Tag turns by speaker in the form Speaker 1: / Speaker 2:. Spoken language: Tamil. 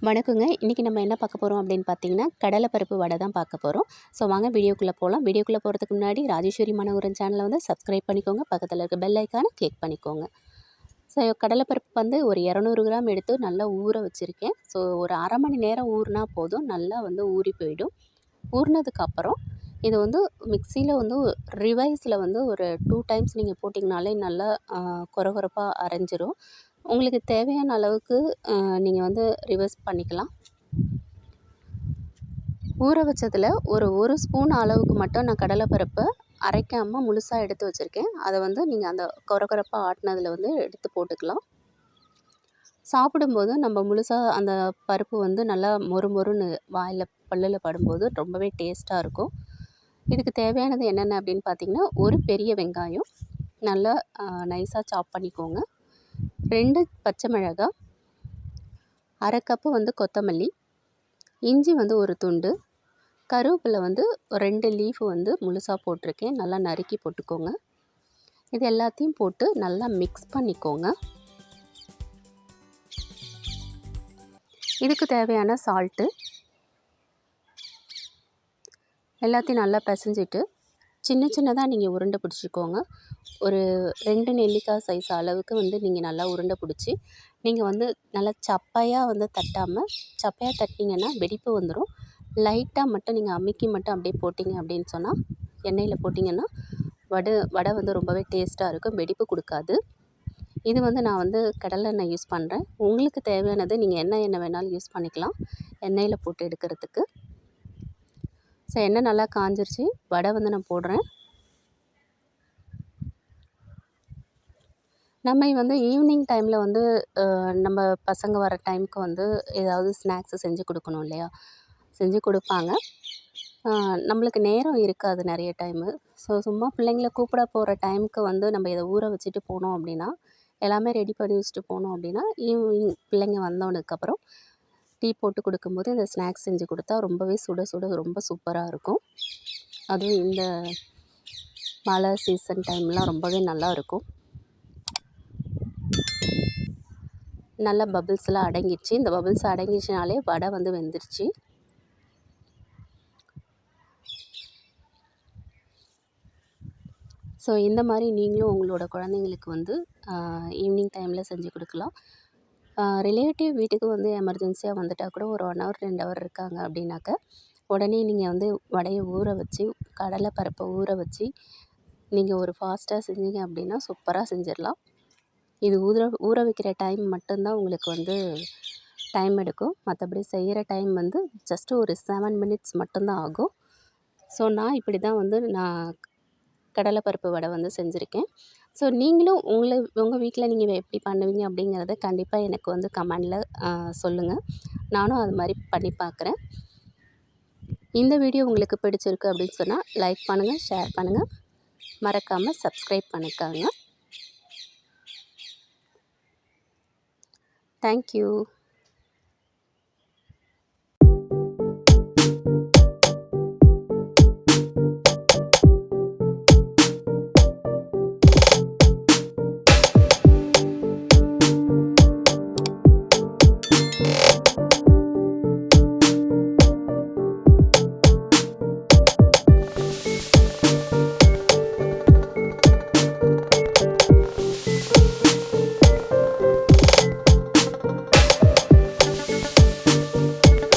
Speaker 1: வணக்கங்க. இன்றைக்கி நம்ம என்ன பார்க்க போகிறோம் அப்படின்னு பார்த்தீங்கன்னா, கடலைப்பருப்பு வடை தான் பார்க்க போகிறோம். ஸோ வாங்க வீடியோக்குள்ளே போகலாம். வீடியோக்குள்ளே போகிறதுக்கு முன்னாடி ராஜேஸ்வரி மனோகரன் சேனலை வந்து சப்ஸ்கிரைப் பண்ணிக்கோங்க. பக்கத்தில் இருக்க பெல் ஐக்கானை கிளிக் பண்ணிக்கோங்க. ஸோ கடலைப்பருப்பு வந்து ஒரு 200 கிராம் எடுத்து நல்லா ஊற வச்சுருக்கேன். ஸோ ஒரு அரை மணி நேரம் ஊறினா போதும், நல்லா வந்து ஊறி போயிடும். ஊறினதுக்கப்புறம் இது வந்து மிக்சியில் வந்து ரிவைஸில் வந்து ஒரு 2 டைம்ஸ் நீங்கள் போட்டிங்கனாலே நல்லா கொரகொரப்பாக அரைஞ்சிரும். உங்களுக்கு தேவையான அளவுக்கு நீங்கள் வந்து ரிவர்ஸ் பண்ணிக்கலாம். ஊற வச்சதில் ஒரு ஸ்பூன் அளவுக்கு மட்டும் நான் கடலைப்பருப்பை அரைக்காமல் முழுசாக எடுத்து வச்சுருக்கேன். அதை வந்து நீங்கள் அந்த கொரகொரப்பாக ஆட்டினதில் வந்து எடுத்து போட்டுக்கலாம். சாப்பிடும்போது நம்ம முழுசாக அந்த பருப்பு வந்து நல்லா மொறுன்னு வாயில் பல்லில் படும்போது ரொம்பவே டேஸ்ட்டாக இருக்கும். இதுக்கு தேவையானது என்னென்ன அப்படின்னு பார்த்திங்கன்னா, ஒரு பெரிய வெங்காயம் நல்லா நைஸாக சாப் பண்ணிக்கோங்க. 2 பச்சை மிளகாய், அரை கப்பு வந்து கொத்தமல்லி, இஞ்சி வந்து ஒரு துண்டு, கருவேப்பிலை வந்து 2 லீஃப் வந்து முழுசாக போட்டிருக்கேன். நல்லா நறுக்கி போட்டுக்கோங்க. இது எல்லாத்தையும் போட்டு நல்லா மிக்ஸ் பண்ணிக்கோங்க. இதுக்கு தேவையான சால்ட்டு எல்லாத்தையும் நல்லா பிசைஞ்சிட்டு சின்னதாக நீங்கள் உருண்டை பிடிச்சிக்கோங்க. ஒரு 2 நெல்லிக்காய் சைஸ் அளவுக்கு வந்து நீங்கள் நல்லா உருண்டை பிடிச்சி, நீங்கள் வந்து நல்லா சப்பையாக வந்து சப்பையாக தட்டினீங்கன்னா வெடிப்பு வந்துடும். லைட்டாக மட்டும் நீங்கள் அமுக்கி மட்டும் அப்படியே போட்டிங்க அப்படின்னு சொன்னால், எண்ணெயில் போட்டிங்கன்னா வடை வந்து ரொம்பவே டேஸ்ட்டாக இருக்கும், வெடிப்பு கொடுக்காது. இது வந்து நான் வந்து கடலெண்ணெய் யூஸ் பண்ணுறேன். உங்களுக்கு தேவையானது நீங்கள் என்ன எண்ணெய் வேணாலும் யூஸ் பண்ணிக்கலாம், எண்ணெயில் போட்டு எடுக்கிறதுக்கு. ஸோ எண்ணெய் நல்லா காஞ்சிருச்சு. வடை வந்து நான் போடுறேன். நம்ம வந்து ஈவினிங் டைமில் வந்து நம்ம பசங்க வர டைமுக்கு வந்து ஏதாவது ஸ்நாக்ஸு செஞ்சு கொடுக்கணும் இல்லையா? செஞ்சு கொடுப்பாங்க. நம்மளுக்கு நேரம் இருக்காது நிறைய டைமு. ஸோ சும்மா பிள்ளைங்கள கூப்பிட போகிற டைமுக்கு வந்து நம்ம இதை ஊற வச்சுட்டு போனோம் அப்படின்னா, எல்லாமே ரெடி பண்ணி வச்சுட்டு போனோம் அப்படின்னா, ஈவினிங் பிள்ளைங்க வந்தோனதுக்கப்புறம் டீ போட்டு கொடுக்கும்போது இந்த ஸ்நாக்ஸ் செஞ்சு கொடுத்தா ரொம்பவே சுட ரொம்ப சூப்பராக இருக்கும். அதுவும் இந்த மழை சீசன் டைம்லாம் ரொம்பவே நல்லாயிருக்கும். நல்லா பபிள்ஸ்லாம் அடங்கிடுச்சு. இந்த பபிள்ஸ் அடங்கிடுச்சுனாலே வடை வந்து வெந்துருச்சு. ஸோ இந்த மாதிரி நீங்களும் உங்களோட குழந்தைங்களுக்கு வந்து ஈவினிங் டைமில் செஞ்சு கொடுக்கலாம். ரிலேட்டிவ் வீட்டுக்கு வந்து எமர்ஜென்சியாக வந்துட்டால் கூட ஒரு 1 ஹவர் 2 ஹவர் இருக்காங்க அப்படின்னாக்க, உடனே நீங்கள் வந்து வடையை ஊற வச்சு, கடலைப்பருப்பை ஊற வச்சு நீங்கள் ஒரு ஃபாஸ்ட்டாக செஞ்சீங்க அப்படின்னா சூப்பராக செஞ்சிடலாம். இது ஊற வைக்கிற டைம் மட்டும்தான் உங்களுக்கு வந்து டைம் எடுக்கும். மற்றபடி செய்கிற டைம் வந்து ஜஸ்ட்டு ஒரு 7 மினிட்ஸ் மட்டும்தான் ஆகும். ஸோ நான் இப்படி தான் வந்து கடலைப்பருப்பு வடை வந்து செஞ்சுருக்கேன். ஸோ நீங்களும் உங்கள் வீட்டில் நீங்கள் எப்படி பண்ணுவீங்க அப்படிங்கிறத கண்டிப்பாக எனக்கு வந்து கமெண்டில் சொல்லுங்கள். நானும் அது மாதிரி பண்ணி பார்க்குறேன். இந்த வீடியோ உங்களுக்கு பிடிச்சிருக்கு அப்படின்னு சொன்னால் லைக் பண்ணுங்கள், ஷேர் பண்ணுங்கள், மறக்காமல் சப்ஸ்கிரைப் பண்ணிக்கோங்க. தேங்க்யூ.